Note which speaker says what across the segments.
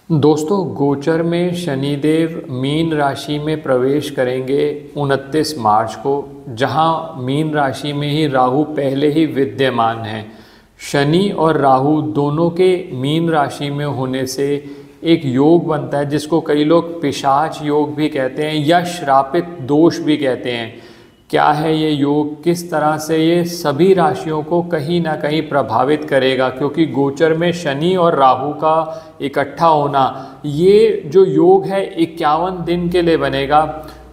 Speaker 1: दोस्तों, गोचर में शनिदेव मीन राशि में प्रवेश करेंगे 29 मार्च को, जहां मीन राशि में ही राहु पहले ही विद्यमान है। शनि और राहु दोनों के मीन राशि में होने से एक योग बनता है जिसको कई लोग पिशाच योग भी कहते हैं या श्रापित दोष भी कहते हैं। क्या है ये योग, किस तरह से ये सभी राशियों को कहीं ना कहीं प्रभावित करेगा, क्योंकि गोचर में शनि और राहु का इकट्ठा होना, ये जो योग है 51 दिन के लिए बनेगा।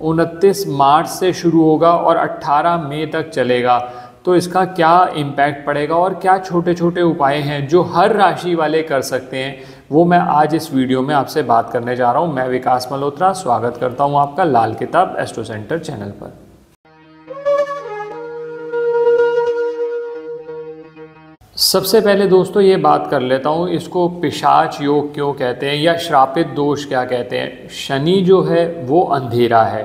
Speaker 1: 29 मार्च से शुरू होगा और 18 मई तक चलेगा। तो इसका क्या इम्पैक्ट पड़ेगा और क्या छोटे छोटे उपाय हैं जो हर राशि वाले कर सकते हैं, वो मैं आज इस वीडियो में आपसे बात करने जा रहा हूँ। मैं विकास मल्होत्रा स्वागत करता हूँ आपका लाल किताब एस्ट्रो सेंटर चैनल पर। सबसे पहले दोस्तों ये बात कर लेता हूँ, इसको पिशाच योग क्यों कहते हैं या श्रापित दोष क्या कहते हैं। शनि जो है वो अंधेरा है,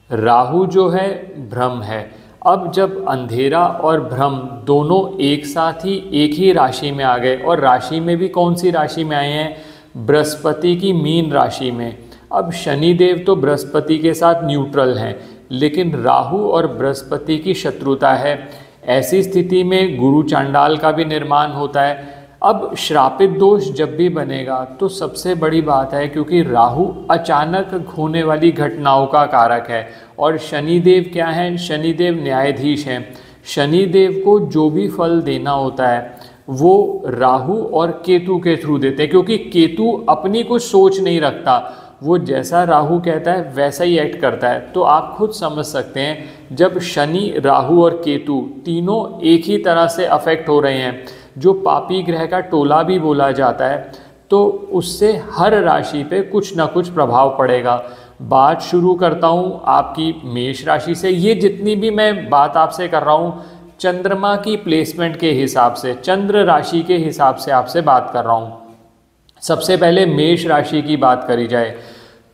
Speaker 1: राहु जो है भ्रम है। अब जब अंधेरा और भ्रम दोनों एक साथ ही एक ही राशि में आ गए, और राशि में भी कौन सी राशि में आए हैं, बृहस्पति की मीन राशि में। अब शनिदेव तो बृहस्पति के साथ न्यूट्रल हैं, लेकिन राहु और बृहस्पति की शत्रुता है। ऐसी स्थिति में गुरु चांडाल का भी निर्माण होता है। अब श्रापित दोष जब भी बनेगा तो सबसे बड़ी बात है, क्योंकि राहु अचानक होने वाली घटनाओं का कारक है और शनिदेव क्या है, शनिदेव न्यायाधीश हैं। शनिदेव को जो भी फल देना होता है वो राहु और केतु के थ्रू देते हैं, क्योंकि केतु अपनी कुछ सोच नहीं रखता, वो जैसा राहु कहता है वैसा ही एक्ट करता है। तो आप खुद समझ सकते हैं, जब शनि, राहु और केतु तीनों एक ही तरह से अफेक्ट हो रहे हैं, जो पापी ग्रह का टोला भी बोला जाता है, तो उससे हर राशि पे कुछ ना कुछ प्रभाव पड़ेगा। बात शुरू करता हूँ आपकी मेष राशि से। ये जितनी भी मैं बात आपसे कर रहा हूँ चंद्रमा की प्लेसमेंट के हिसाब से, चंद्र राशि के हिसाब से आपसे बात कर रहा हूँ। सबसे पहले मेष राशि की बात करी जाए,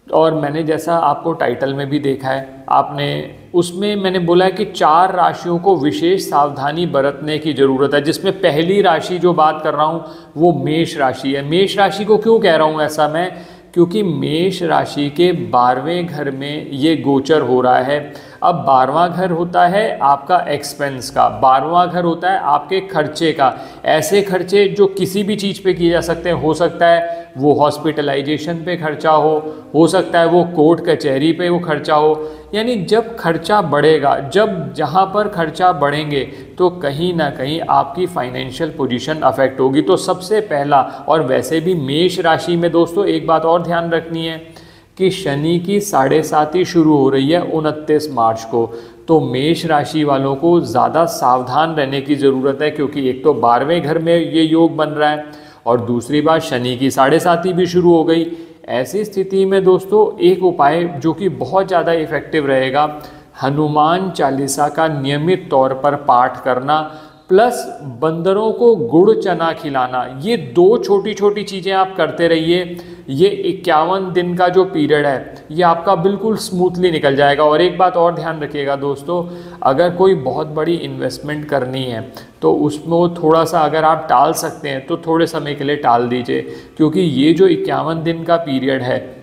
Speaker 1: और मैंने जैसा आपको टाइटल में भी देखा है, आपने उसमें मैंने बोला है कि 4 राशियों को विशेष सावधानी बरतने की ज़रूरत है, जिसमें पहली राशि जो बात कर रहा हूँ वो मेष राशि है। मेष राशि को क्यों कह रहा हूँ ऐसा मैं, क्योंकि मेष राशि के 12वें घर में ये गोचर हो रहा है। अब 12वां घर होता है आपका एक्सपेंस का, 12वां घर होता है आपके खर्चे का। ऐसे खर्चे जो किसी भी चीज़ पे किए जा सकते हैं, हो सकता है वो हॉस्पिटलाइजेशन पे खर्चा हो सकता है वो कोर्ट कचहरी पे वो खर्चा हो। यानी जब खर्चा बढ़ेगा, जब जहाँ पर खर्चा बढ़ेंगे तो कहीं ना कहीं आपकी फाइनेंशियल पोजीशन अफेक्ट होगी। तो सबसे पहला, और वैसे भी मेष राशि में दोस्तों एक बात और ध्यान रखनी है कि शनि की 7.5 शुरू हो रही है 29 मार्च को। तो मेष राशि वालों को ज़्यादा सावधान रहने की ज़रूरत है, क्योंकि एक तो 12वें घर में ये योग बन रहा है और दूसरी बात शनि की 7.5 भी शुरू हो गई। ऐसी स्थिति में दोस्तों एक उपाय जो कि बहुत ज़्यादा इफ़ेक्टिव रहेगा, हनुमान चालीसा का नियमित तौर पर पाठ करना, प्लस बंदरों को गुड़ चना खिलाना। ये 2 छोटी छोटी चीज़ें आप करते रहिए। ये 51 दिन का जो पीरियड है ये आपका बिल्कुल स्मूथली निकल जाएगा। और एक बात और ध्यान रखिएगा दोस्तों, अगर कोई बहुत बड़ी इन्वेस्टमेंट करनी है तो उसमें थोड़ा सा अगर आप टाल सकते हैं तो थोड़े समय के लिए टाल दीजिए, क्योंकि ये जो 51 दिन का पीरियड है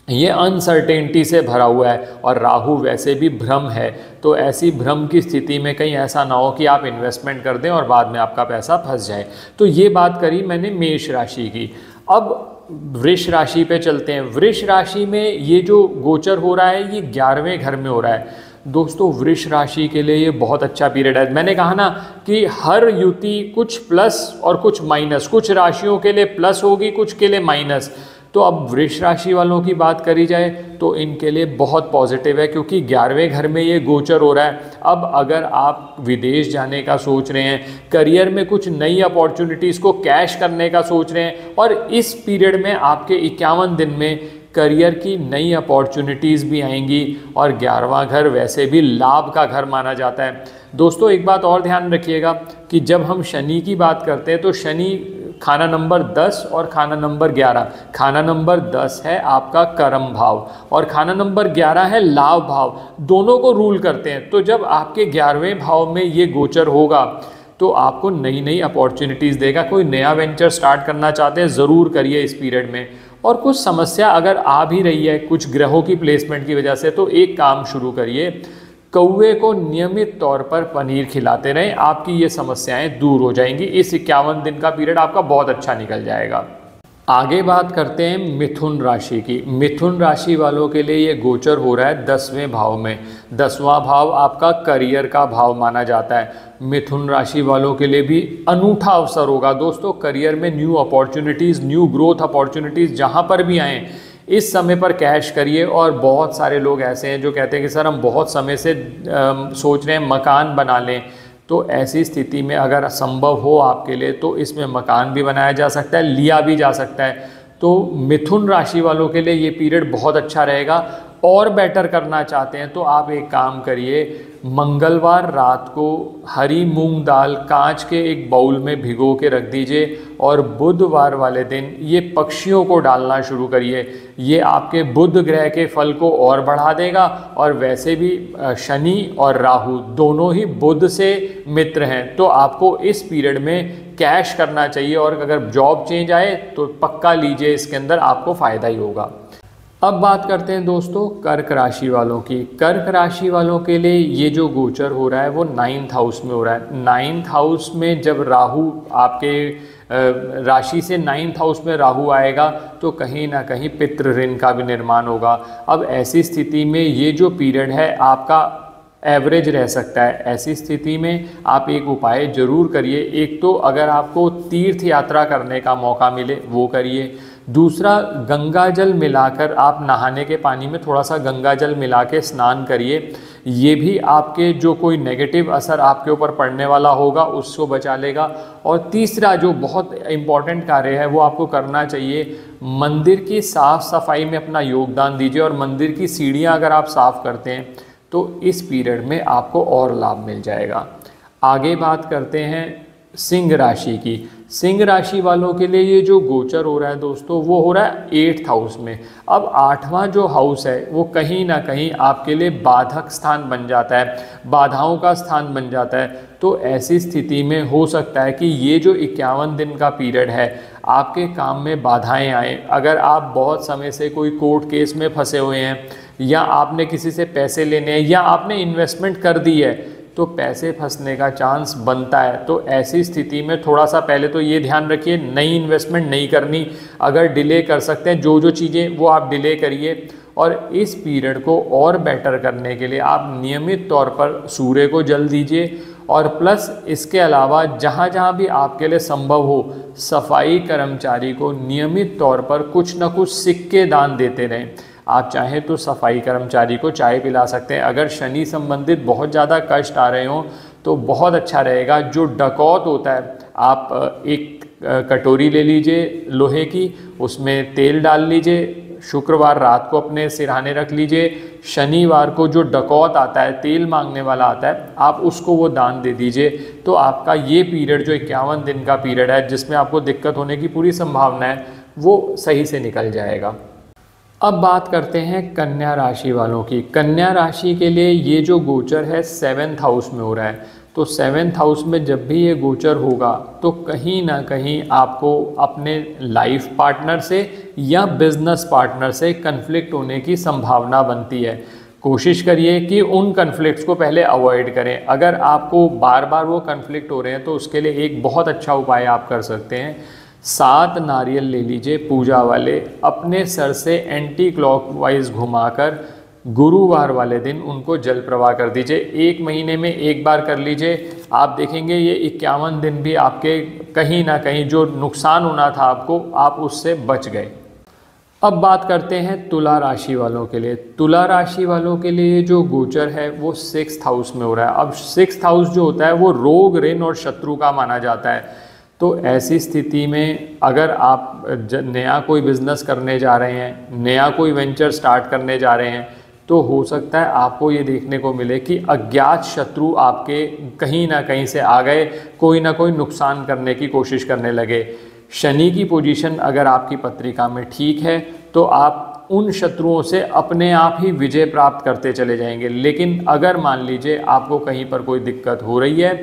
Speaker 1: ये अनसर्टेनिटी से भरा हुआ है और राहु वैसे भी भ्रम है। तो ऐसी भ्रम की स्थिति में कहीं ऐसा ना हो कि आप इन्वेस्टमेंट कर दें और बाद में आपका पैसा फंस जाए। तो ये बात करी मैंने मेष राशि की। अब वृष राशि पे चलते हैं। वृष राशि में ये जो गोचर हो रहा है ये 11वें घर में हो रहा है। दोस्तों वृष राशि के लिए ये बहुत अच्छा पीरियड है। मैंने कहा ना कि हर युति कुछ प्लस और कुछ माइनस, कुछ राशियों के लिए प्लस होगी, कुछ के लिए माइनस। तो अब वृष राशि वालों की बात करी जाए तो इनके लिए बहुत पॉजिटिव है, क्योंकि 11वें घर में ये गोचर हो रहा है। अब अगर आप विदेश जाने का सोच रहे हैं, करियर में कुछ नई अपॉर्चुनिटीज़ को कैश करने का सोच रहे हैं, और इस पीरियड में आपके 51 दिन में करियर की नई अपॉर्चुनिटीज़ भी आएंगी। और 11वां घर वैसे भी लाभ का घर माना जाता है। दोस्तों एक बात और ध्यान रखिएगा कि जब हम शनि की बात करते हैं तो शनि खाना नंबर 10 और खाना नंबर 11। खाना नंबर 10 है आपका कर्म भाव और खाना नंबर 11 है लाभ भाव, दोनों को रूल करते हैं। तो जब आपके 11वें भाव में ये गोचर होगा तो आपको नई नई अपॉर्चुनिटीज़ देगा। कोई नया वेंचर स्टार्ट करना चाहते हैं ज़रूर करिए इस पीरियड में। और कुछ समस्या अगर आ भी रही है कुछ ग्रहों की प्लेसमेंट की वजह से, तो एक काम शुरू करिए, कौवे को नियमित तौर पर पनीर खिलाते रहें, आपकी ये समस्याएं दूर हो जाएंगी। इस 51 दिन का पीरियड आपका बहुत अच्छा निकल जाएगा। आगे बात करते हैं मिथुन राशि की। मिथुन राशि वालों के लिए ये गोचर हो रहा है 10वें भाव में। 10वां भाव आपका करियर का भाव माना जाता है। मिथुन राशि वालों के लिए भी अनूठा अवसर होगा दोस्तों। करियर में new opportunities, new growth opportunities जहाँ पर भी आएँ, इस समय पर कैश करिए। और बहुत सारे लोग ऐसे हैं जो कहते हैं कि सर हम बहुत समय से सोच रहे हैं मकान बना लें, तो ऐसी स्थिति में अगर संभव हो आपके लिए तो इसमें मकान भी बनाया जा सकता है, लिया भी जा सकता है। तो मिथुन राशि वालों के लिए ये पीरियड बहुत अच्छा रहेगा। और बेटर करना चाहते हैं तो आप एक काम करिए, मंगलवार रात को हरी मूंग दाल कांच के एक बाउल में भिगो के रख दीजिए और बुधवार वाले दिन ये पक्षियों को डालना शुरू करिए। ये आपके बुध ग्रह के फल को और बढ़ा देगा। और वैसे भी शनि और राहु दोनों ही बुध से मित्र हैं, तो आपको इस पीरियड में कैश करना चाहिए। और अगर जॉब चेंज आए तो पक्का लीजिए, इसके अंदर आपको फ़ायदा ही होगा। अब बात करते हैं दोस्तों कर्क राशि वालों की। कर्क राशि वालों के लिए ये जो गोचर हो रहा है वो 9th हाउस में हो रहा है। 9th हाउस में जब राहु आपके राशि से 9th हाउस में राहु आएगा तो कहीं ना कहीं पितृ ऋण का भी निर्माण होगा। अब ऐसी स्थिति में ये जो पीरियड है आपका एवरेज रह सकता है। ऐसी स्थिति में आप एक उपाय जरूर करिए। एक तो अगर आपको तीर्थ यात्रा करने का मौका मिले वो करिए। दूसरा, गंगा जल मिलाकर आप नहाने के पानी में थोड़ा सा गंगा जल मिला के स्नान करिए। ये भी आपके जो कोई नेगेटिव असर आपके ऊपर पड़ने वाला होगा उसको बचा लेगा। और तीसरा जो बहुत इम्पॉर्टेंट कार्य है वो आपको करना चाहिए, मंदिर की साफ़ सफाई में अपना योगदान दीजिए। और मंदिर की सीढ़ियाँ अगर आप साफ़ करते हैं तो इस पीरियड में आपको और लाभ मिल जाएगा। आगे बात करते हैं सिंह राशि की। सिंह राशि वालों के लिए ये जो गोचर हो रहा है दोस्तों वो हो रहा है 8th हाउस में। अब 8वां जो हाउस है वो कहीं ना कहीं आपके लिए बाधक स्थान बन जाता है, बाधाओं का स्थान बन जाता है। तो ऐसी स्थिति में हो सकता है कि ये जो 51 दिन का पीरियड है आपके काम में बाधाएं आए। अगर आप बहुत समय से कोई कोर्ट केस में फंसे हुए हैं, या आपने किसी से पैसे लेने हैं, या आपने इन्वेस्टमेंट कर दी है, तो पैसे फंसने का चांस बनता है। तो ऐसी स्थिति में थोड़ा सा पहले तो ये ध्यान रखिए, नई इन्वेस्टमेंट नहीं करनी। अगर डिले कर सकते हैं जो चीज़ें वो आप डिले करिए। और इस पीरियड को और बेटर करने के लिए आप नियमित तौर पर सूर्य को जल दीजिए। और प्लस इसके अलावा जहाँ जहाँ भी आपके लिए संभव हो सफाई कर्मचारी को नियमित तौर पर कुछ न कुछ सिक्के दान देते रहें। आप चाहें तो सफाई कर्मचारी को चाय पिला सकते हैं। अगर शनि संबंधित बहुत ज़्यादा कष्ट आ रहे हों तो बहुत अच्छा रहेगा, जो डकौत होता है आप एक कटोरी ले लीजिए लोहे की, उसमें तेल डाल लीजिए, शुक्रवार रात को अपने सिरहाने रख लीजिए, शनिवार को जो डकौत आता है तेल मांगने वाला आता है आप उसको वो दान दे दीजिए। तो आपका ये पीरियड जो 51 दिन का पीरियड है जिसमें आपको दिक्कत होने की पूरी संभावना है वो सही से निकल जाएगा। अब बात करते हैं कन्या राशि वालों की। कन्या राशि के लिए ये जो गोचर है 7th हाउस में हो रहा है। तो 7th हाउस में जब भी ये गोचर होगा तो कहीं ना कहीं आपको अपने लाइफ पार्टनर से या बिजनेस पार्टनर से कन्फ्लिक्ट होने की संभावना बनती है। कोशिश करिए कि उन कन्फ्लिक्ट्स को पहले अवॉइड करें। अगर आपको बार बार वो कन्फ्लिक्ट हो रहे हैं तो उसके लिए एक बहुत अच्छा उपाय आप कर सकते हैं। 7 नारियल ले लीजिए पूजा वाले, अपने सर से एंटी क्लॉकवाइज घुमाकर गुरुवार वाले दिन उनको जल प्रवाह कर दीजिए। 1 महीने में एक बार कर लीजिए, आप देखेंगे ये 51 दिन भी आपके कहीं ना कहीं जो नुकसान होना था आपको, आप उससे बच गए। अब बात करते हैं तुला राशि वालों के लिए। तुला राशि वालों के लिए जो गोचर है वो 6th हाउस में हो रहा है। अब 6th हाउस जो होता है वो रोग, ऋण और शत्रु का माना जाता है। तो ऐसी स्थिति में अगर आप नया कोई बिज़नेस करने जा रहे हैं, नया कोई वेंचर स्टार्ट करने जा रहे हैं, तो हो सकता है आपको ये देखने को मिले कि अज्ञात शत्रु आपके कहीं ना कहीं से आ गए, कोई ना कोई नुकसान करने की कोशिश करने लगे। शनि की पोजीशन अगर आपकी पत्रिका में ठीक है तो आप उन शत्रुओं से अपने आप ही विजय प्राप्त करते चले जाएंगे। लेकिन अगर मान लीजिए आपको कहीं पर कोई दिक्कत हो रही है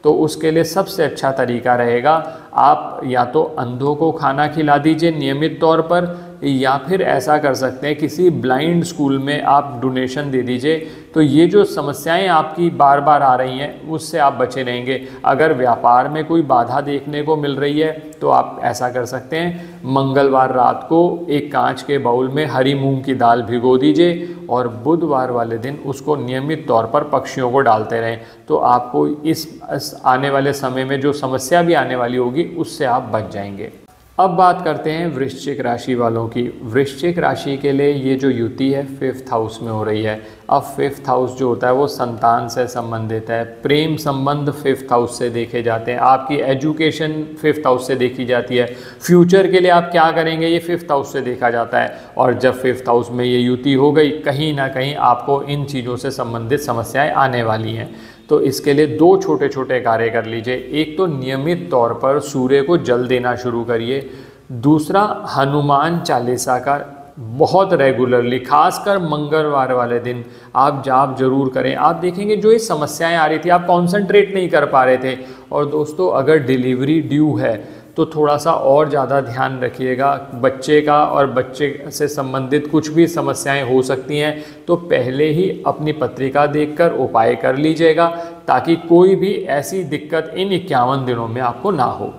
Speaker 1: तो उसके लिए सबसे अच्छा तरीका रहेगा आप या तो अंधों को खाना खिला दीजिए नियमित तौर पर, या फिर ऐसा कर सकते हैं किसी ब्लाइंड स्कूल में आप डोनेशन दे दीजिए। तो ये जो समस्याएं आपकी बार बार आ रही हैं उससे आप बचे रहेंगे। अगर व्यापार में कोई बाधा देखने को मिल रही है तो आप ऐसा कर सकते हैं, मंगलवार रात को एक कांच के बाउल में हरी मूंग की दाल भिगो दीजिए और बुधवार वाले दिन उसको नियमित तौर पर पक्षियों को डालते रहें। तो आपको इस आने वाले समय में जो समस्या भी आने वाली होगी उससे आप बच जाएंगे। अब बात करते हैं वृश्चिक राशि वालों की। वृश्चिक राशि के लिए ये जो युति है 5th हाउस में हो रही है। अब 5th हाउस जो होता है वो संतान से संबंधित है, प्रेम संबंध 5th हाउस से देखे जाते हैं, आपकी एजुकेशन 5th हाउस से देखी जाती है, फ्यूचर के लिए आप क्या करेंगे ये 5th हाउस से देखा जाता है। और जब 5th हाउस में ये युति हो गई, कहीं ना कहीं आपको इन चीज़ों से संबंधित समस्याएँ आने वाली हैं। तो इसके लिए 2 छोटे छोटे कार्य कर लीजिए। एक तो नियमित तौर पर सूर्य को जल देना शुरू करिए। दूसरा, हनुमान चालीसा का बहुत रेगुलरली, खासकर मंगलवार वाले दिन आप जाप जरूर करें। आप देखेंगे जो ये समस्याएं आ रही थी, आप कंसंट्रेट नहीं कर पा रहे थे। और दोस्तों, अगर डिलीवरी ड्यू है तो थोड़ा सा और ज़्यादा ध्यान रखिएगा बच्चे का, और बच्चे से संबंधित कुछ भी समस्याएं हो सकती हैं तो पहले ही अपनी पत्रिका देखकर उपाय कर लीजिएगा, ताकि कोई भी ऐसी दिक्कत इन 51 दिनों में आपको ना हो।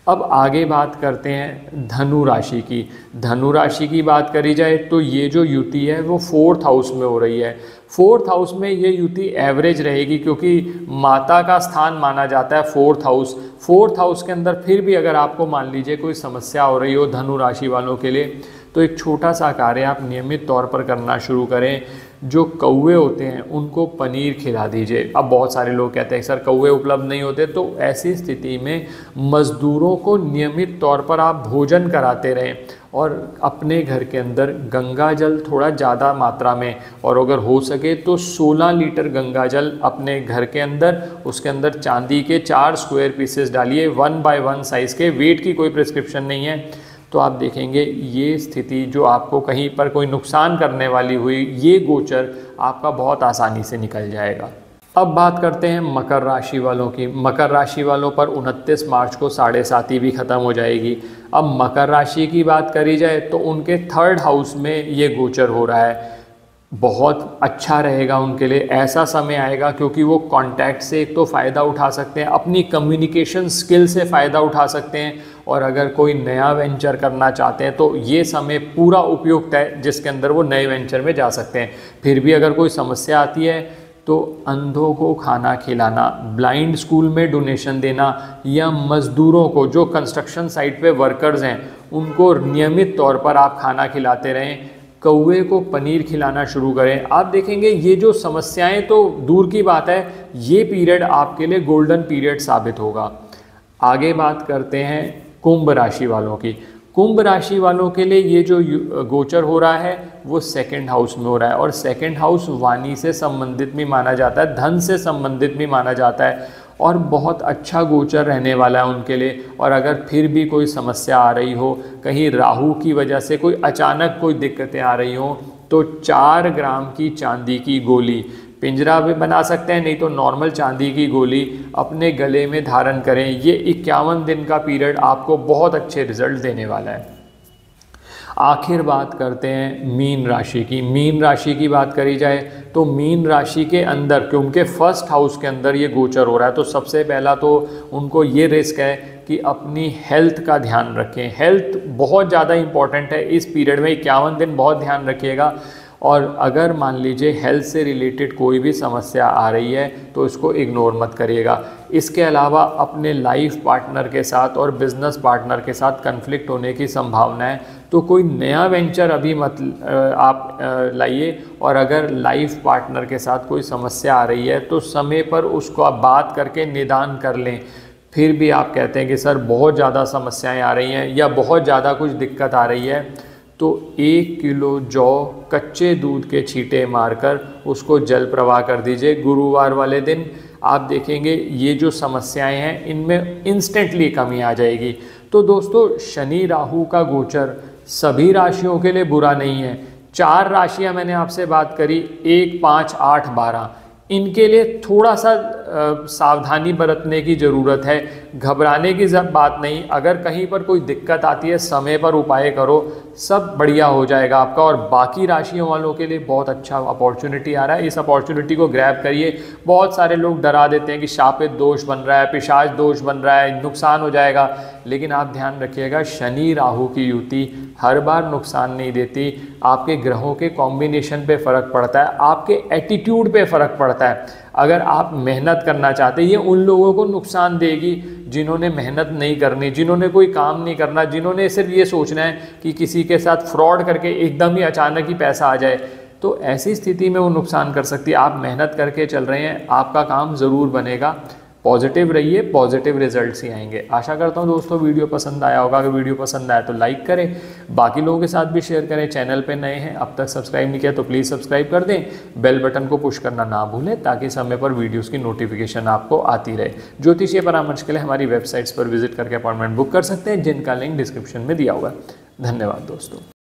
Speaker 1: अब आगे बात करते हैं धनु राशि की। धनु राशि की बात करी जाए तो ये जो युति है वो 4th हाउस में हो रही है। 4th हाउस में ये युति एवरेज रहेगी, क्योंकि माता का स्थान माना जाता है 4th हाउस। 4th हाउस के अंदर फिर भी अगर आपको मान लीजिए कोई समस्या हो रही हो धनु राशि वालों के लिए, तो एक छोटा सा कार्य आप नियमित तौर पर करना शुरू करें। जो कौवे होते हैं उनको पनीर खिला दीजिए। अब बहुत सारे लोग कहते हैं सर कौवे उपलब्ध नहीं होते, तो ऐसी स्थिति में मज़दूरों को नियमित तौर पर आप भोजन कराते रहें, और अपने घर के अंदर गंगा जल थोड़ा ज़्यादा मात्रा में, और अगर हो सके तो 16 लीटर गंगा जल अपने घर के अंदर, उसके अंदर चांदी के 4 स्क्वायर पीसेस डालिए, 1 by 1 साइज़ के। वेट की कोई प्रिस्क्रिप्शन नहीं है। तो आप देखेंगे ये स्थिति जो आपको कहीं पर कोई नुकसान करने वाली हुई, ये गोचर आपका बहुत आसानी से निकल जाएगा। अब बात करते हैं मकर राशि वालों की। मकर राशि वालों पर 29 मार्च को 7.5 भी ख़त्म हो जाएगी। अब मकर राशि की बात करी जाए तो उनके 3rd हाउस में ये गोचर हो रहा है। बहुत अच्छा रहेगा उनके लिए। ऐसा समय आएगा क्योंकि वो कॉन्टैक्ट से एक तो फ़ायदा उठा सकते हैं, अपनी कम्युनिकेशन स्किल से फ़ायदा उठा सकते हैं, और अगर कोई नया वेंचर करना चाहते हैं तो ये समय पूरा उपयुक्त है जिसके अंदर वो नए वेंचर में जा सकते हैं। फिर भी अगर कोई समस्या आती है तो अंधों को खाना खिलाना, ब्लाइंड स्कूल में डोनेशन देना, या मज़दूरों को जो कंस्ट्रक्शन साइट पे वर्कर्स हैं उनको नियमित तौर पर आप खाना खिलाते रहें। कौवे को पनीर खिलाना शुरू करें। आप देखेंगे ये जो समस्याएं तो दूर की बात है, ये पीरियड आपके लिए गोल्डन पीरियड साबित होगा। आगे बात करते हैं कुंभ राशि वालों की। कुंभ राशि वालों के लिए ये जो गोचर हो रहा है वो 2nd हाउस में हो रहा है, और 2nd हाउस वाणी से संबंधित भी माना जाता है, धन से संबंधित भी माना जाता है, और बहुत अच्छा गोचर रहने वाला है उनके लिए। और अगर फिर भी कोई समस्या आ रही हो, कहीं राहु की वजह से कोई अचानक कोई दिक्कतें आ रही हों, तो 4 ग्राम की चांदी की गोली, पिंजरा भी बना सकते हैं, नहीं तो नॉर्मल चांदी की गोली अपने गले में धारण करें। ये 51 दिन का पीरियड आपको बहुत अच्छे रिजल्ट देने वाला है। आखिर बात करते हैं मीन राशि की। मीन राशि की बात करी जाए तो मीन राशि के अंदर, क्योंकि 1st हाउस के अंदर ये गोचर हो रहा है, तो सबसे पहला तो उनको ये रिस्क है कि अपनी हेल्थ का ध्यान रखें। हेल्थ बहुत ज़्यादा इम्पॉर्टेंट है इस पीरियड में। 51 दिन बहुत ध्यान रखिएगा। और अगर मान लीजिए हेल्थ से रिलेटेड कोई भी समस्या आ रही है तो इसको इग्नोर मत करिएगा। इसके अलावा अपने लाइफ पार्टनर के साथ और बिज़नेस पार्टनर के साथ कन्फ्लिक्ट होने की संभावना है, तो कोई नया वेंचर अभी मत आप लाइए। और अगर लाइफ पार्टनर के साथ कोई समस्या आ रही है तो समय पर उसको आप बात करके निदान कर लें। फिर भी आप कहते हैं कि सर बहुत ज़्यादा समस्याएं आ रही हैं या बहुत ज़्यादा कुछ दिक्कत आ रही है, तो 1 किलो जौ कच्चे दूध के छींटे मारकर उसको जल प्रवाह कर दीजिए गुरुवार वाले दिन। आप देखेंगे ये जो समस्याएं हैं इनमें इंस्टेंटली कमी आ जाएगी। तो दोस्तों, शनि राहु का गोचर सभी राशियों के लिए बुरा नहीं है। 4 राशियां मैंने आपसे बात करी, 1, 5, 8, 12, इनके लिए थोड़ा सा सावधानी बरतने की ज़रूरत है। घबराने की बात नहीं। अगर कहीं पर कोई दिक्कत आती है समय पर उपाय करो, सब बढ़िया हो जाएगा आपका। और बाकी राशियों वालों के लिए बहुत अच्छा अपॉर्चुनिटी आ रहा है, इस अपॉर्चुनिटी को ग्रैब करिए। बहुत सारे लोग डरा देते हैं कि शापित दोष बन रहा है, पिशाच दोष बन रहा है, नुकसान हो जाएगा, लेकिन आप ध्यान रखिएगा शनि राहु की युति हर बार नुकसान नहीं देती। आपके ग्रहों के कॉम्बिनेशन पे फ़र्क पड़ता है, आपके एटीट्यूड पे फ़र्क पड़ता है। अगर आप मेहनत करना चाहते हैं, ये उन लोगों को नुकसान देगी जिन्होंने मेहनत नहीं करनी, जिन्होंने कोई काम नहीं करना, जिन्होंने सिर्फ ये सोचना है कि किसी के साथ फ्रॉड करके एकदम ही अचानक ही पैसा आ जाए, तो ऐसी स्थिति में वो नुकसान कर सकती है। आप मेहनत करके चल रहे हैं, आपका काम ज़रूर बनेगा। पॉजिटिव रहिए, पॉजिटिव रिजल्ट्स ही आएंगे। आशा करता हूँ दोस्तों वीडियो पसंद आया होगा। अगर वीडियो पसंद आया तो लाइक करें, बाकी लोगों के साथ भी शेयर करें। चैनल पे नए हैं, अब तक सब्सक्राइब नहीं किया तो प्लीज़ सब्सक्राइब कर दें। बेल बटन को पुश करना ना भूलें ताकि समय पर वीडियोज़ की नोटिफिकेशन आपको आती रहे। ज्योतिषीय परामर्श के लिए हमारी वेबसाइट्स पर विजिट करके अपॉइंटमेंट बुक कर सकते हैं, जिनका लिंक डिस्क्रिप्शन में दिया हुआ है। धन्यवाद दोस्तों।